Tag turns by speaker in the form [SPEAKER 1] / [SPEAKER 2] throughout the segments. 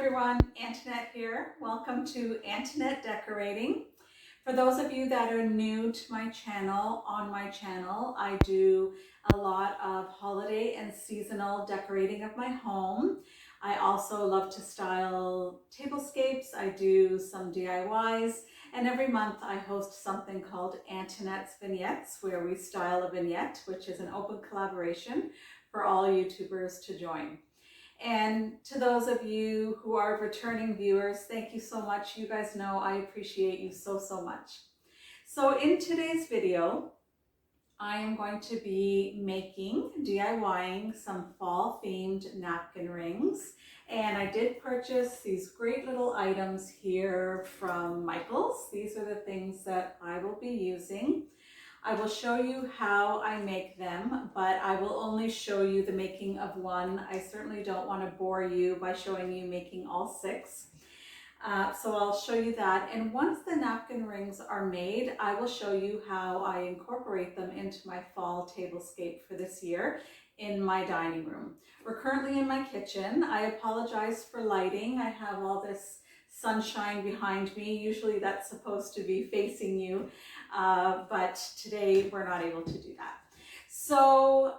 [SPEAKER 1] everyone, Antoinette here. Welcome to Antoinette Decorating. For those of you that are new to my channel, I do a lot of holiday and seasonal decorating of my home. I also love to style tablescapes. I do some DIYs, and every month I host something called Antoinette's Vignettes, where we style a vignette, which is an open collaboration for all YouTubers to join. And to those of you who are returning viewers, thank you so much. You guys know I appreciate you so much. So in today's video, I am going to be DIYing some fall themed napkin rings. And I did purchase these great little items here from Michael's. These are the things that I will be using. I will show you how I make them, but I will only show you the making of one. I certainly don't want to bore you by showing you making all six. So I'll show you that. And once the napkin rings are made, I will show you how I incorporate them into my fall tablescape for this year in my dining room. We're currently in my kitchen. I apologize for lighting. I have all this sunshine behind me. Usually that's supposed to be facing you, but today we're not able to do that. So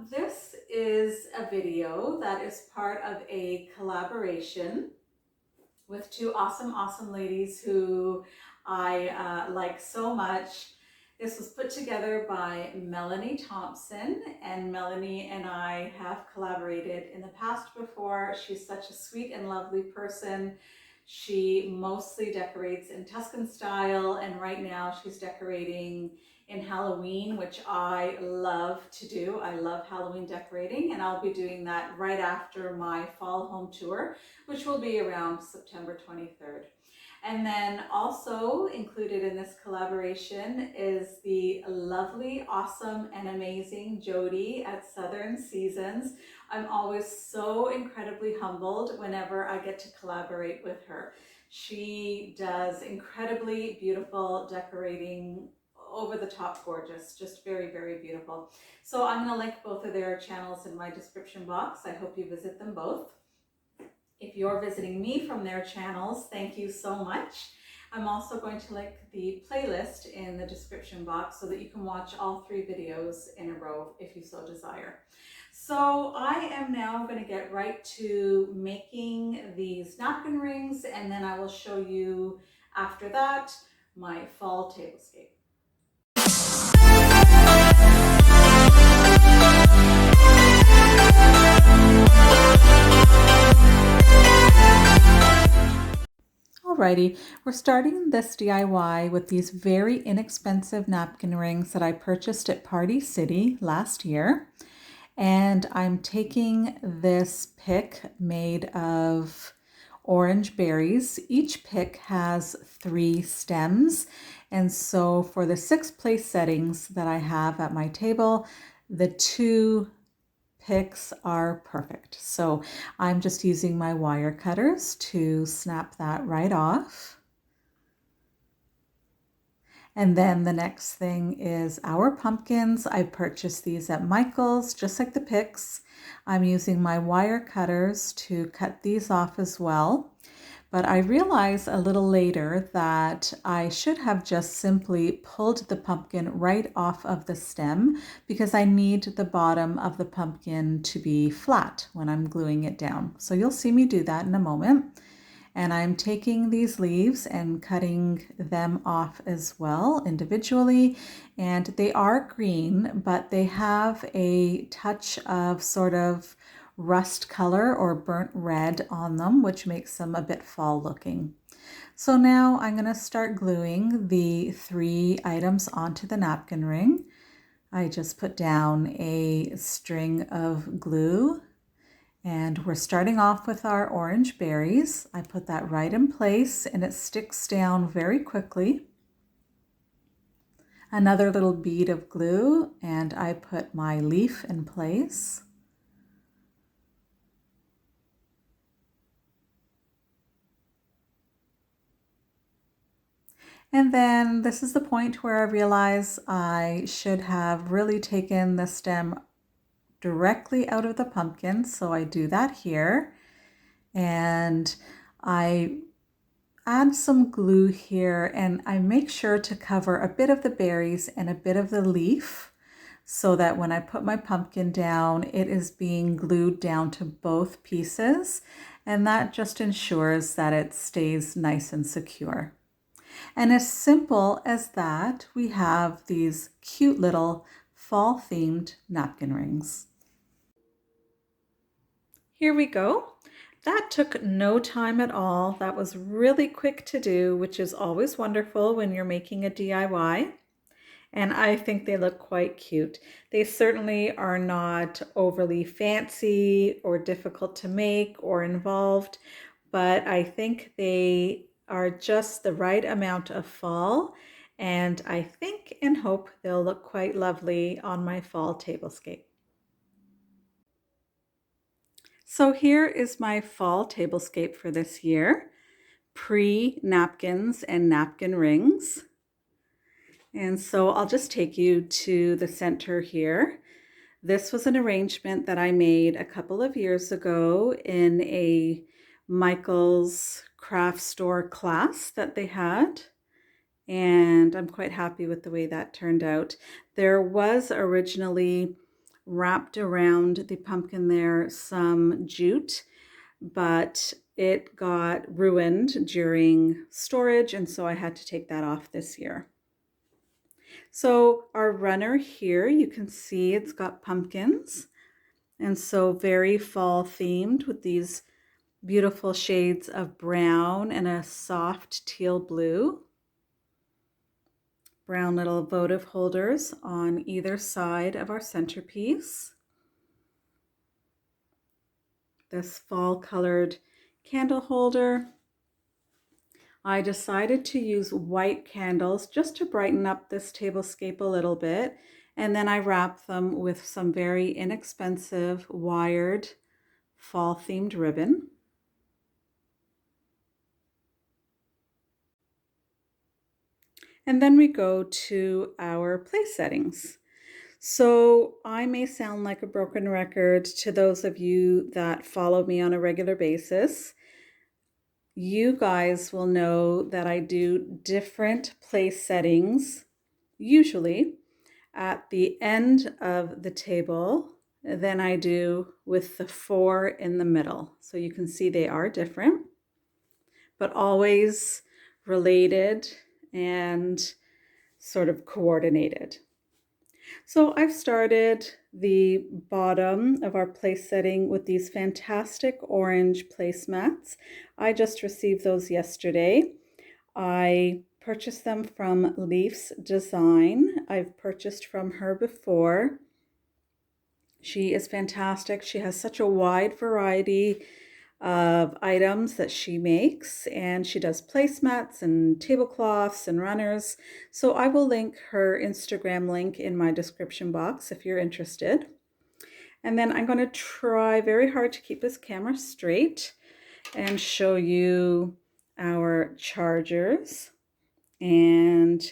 [SPEAKER 1] this is a video that is part of a collaboration with two awesome ladies who I like so much. This was put together by Melanie Thompson, and Melanie and I have collaborated in the past before. She's such a sweet and lovely person. She mostly decorates in Tuscan style, and right now she's decorating in Halloween, which I love to do. I love Halloween decorating, and I'll be doing that right after my fall home tour, which will be around September 23rd. And then also included in this collaboration is the lovely, awesome, and amazing Jody at Southern Seasons. I'm always so incredibly humbled whenever I get to collaborate with her. She does incredibly beautiful decorating, over the top gorgeous, just very beautiful. So I'm going to link both of their channels in my description box. I hope you visit them both. If you're visiting me from their channels, thank you so much. I'm also going to link the playlist in the description box so that you can watch all three videos in a row if you so desire. So I am now going to get right to making these napkin rings, and then I will show you after that my fall tablescape. Alrighty, we're starting this DIY with these very inexpensive napkin rings that I purchased at Party City last year. And I'm taking this pick made of orange berries. Each pick has 3 stems. And so for the 6 place settings that I have at my table, the 2 picks are perfect. So I'm just using my wire cutters to snap that right off. And then the next thing is our pumpkins. I purchased these at Michael's, just like the picks. I'm using my wire cutters to cut these off as well. But I realized a little later that I should have just simply pulled the pumpkin right off of the stem, because I need the bottom of the pumpkin to be flat when I'm gluing it down. So you'll see me do that in a moment. And I'm taking these leaves and cutting them off as well individually. And they are green, but they have a touch of sort of rust color or burnt red on them, which makes them a bit fall looking. So now I'm going to start gluing the 3 items onto the napkin ring. I just put down a string of glue, and we're starting off with our orange berries. I put that right in place and it sticks down very quickly. Another little bead of glue, and I put my leaf in place. And then this is the point where I realize I should have really taken the stem directly out of the pumpkin. So I do that here. And and I add some glue here, and I make sure to cover a bit of the berries and a bit of the leaf so that when I put my pumpkin down, it is being glued down to both pieces, and that just ensures that it stays nice and secure. And as simple as that, we have these cute little fall-themed napkin rings. Here we go. That took no time at all. That was really quick to do, which is always wonderful when you're making a DIY. And I think they look quite cute. They certainly are not overly fancy or difficult to make or involved, but I think they are just the right amount of fall. And I think and hope they'll look quite lovely on my fall tablescape. So here is my fall tablescape for this year, pre-napkins and napkin rings. And so I'll just take you to the center here. This was an arrangement that I made a couple of years ago in a Michael's craft store class that they had. And I'm quite happy with the way that turned out. There was originally wrapped around the pumpkin there some jute, but it got ruined during storage, and so I had to take that off this year. So our runner here, you can see it's got pumpkins, and so very fall themed with these beautiful shades of brown and a soft teal blue. Brown little votive holders on either side of our centerpiece. This fall colored candle holder. I decided to use white candles just to brighten up this tablescape a little bit, and then I wrap them with some very inexpensive wired fall themed ribbon. And then we go to our place settings. So I may sound like a broken record to those of you that follow me on a regular basis. You guys will know that I do different place settings, usually at the end of the table than I do with the 4 in the middle. So you can see they are different, but always related and sort of coordinated. So I've started the bottom of our place setting with these fantastic orange placemats. I just received those yesterday. I purchased them from Leaf's Design. I've purchased from her before. She is fantastic. She has such a wide variety of items that she makes, and she does placemats and tablecloths and runners. So I will link her Instagram link in my description box if you're interested. And then I'm going to try very hard to keep this camera straight and show you our chargers. And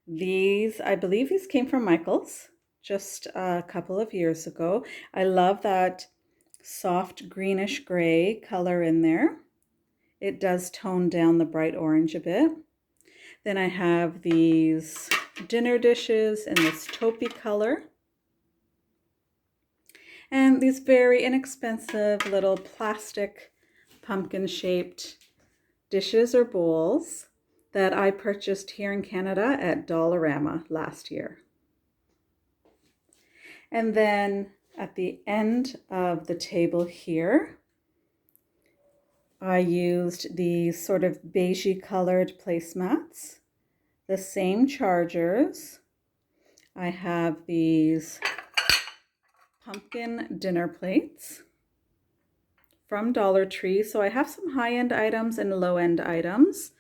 [SPEAKER 1] these, I believe these came from Michael's just a couple of years ago. I love that soft greenish gray color in there. It does tone down the bright orange a bit. Then I have these dinner dishes in this taupey color. And these very inexpensive little plastic pumpkin shaped dishes or bowls that I purchased here in Canada at Dollarama last year. And then at the end of the table here, I used these sort of beigey colored placemats, the same chargers. I have these pumpkin dinner plates from Dollar Tree. So I have some high-end items and low-end items.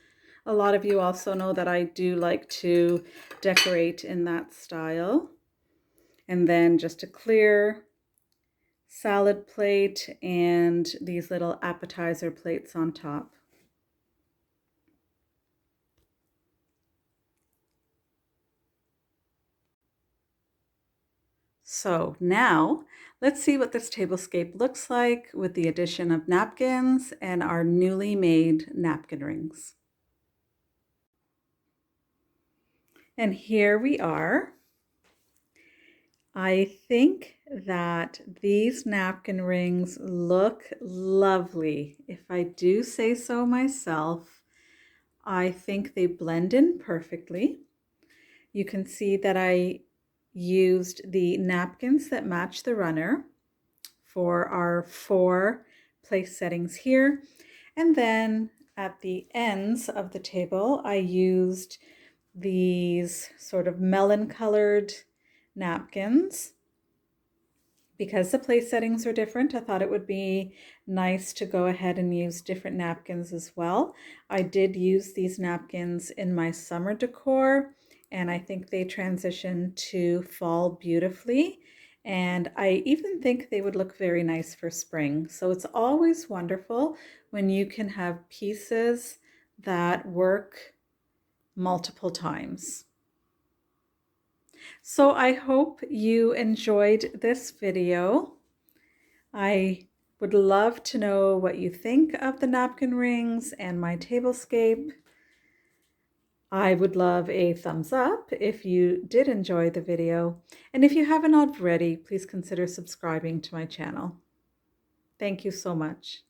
[SPEAKER 1] A lot of you also know that I do like to decorate in that style. And then just a clear salad plate and these little appetizer plates on top. So now let's see what this tablescape looks like with the addition of napkins and our newly made napkin rings. And here we are. I think that these napkin rings look lovely. If I do say so myself, I think they blend in perfectly. You can see that I used the napkins that match the runner for our 4 place settings here. And then at the ends of the table, I used these sort of melon colored napkins. Because the place settings are different, I thought it would be nice to go ahead and use different napkins as well. I did use these napkins in my summer decor, and I think they transition to fall beautifully. And I even think they would look very nice for spring. So it's always wonderful when you can have pieces that work multiple times. So I hope you enjoyed this video. I would love to know what you think of the napkin rings and my tablescape. I would love a thumbs up if you did enjoy the video. And if you haven't already, please consider subscribing to my channel. Thank you so much.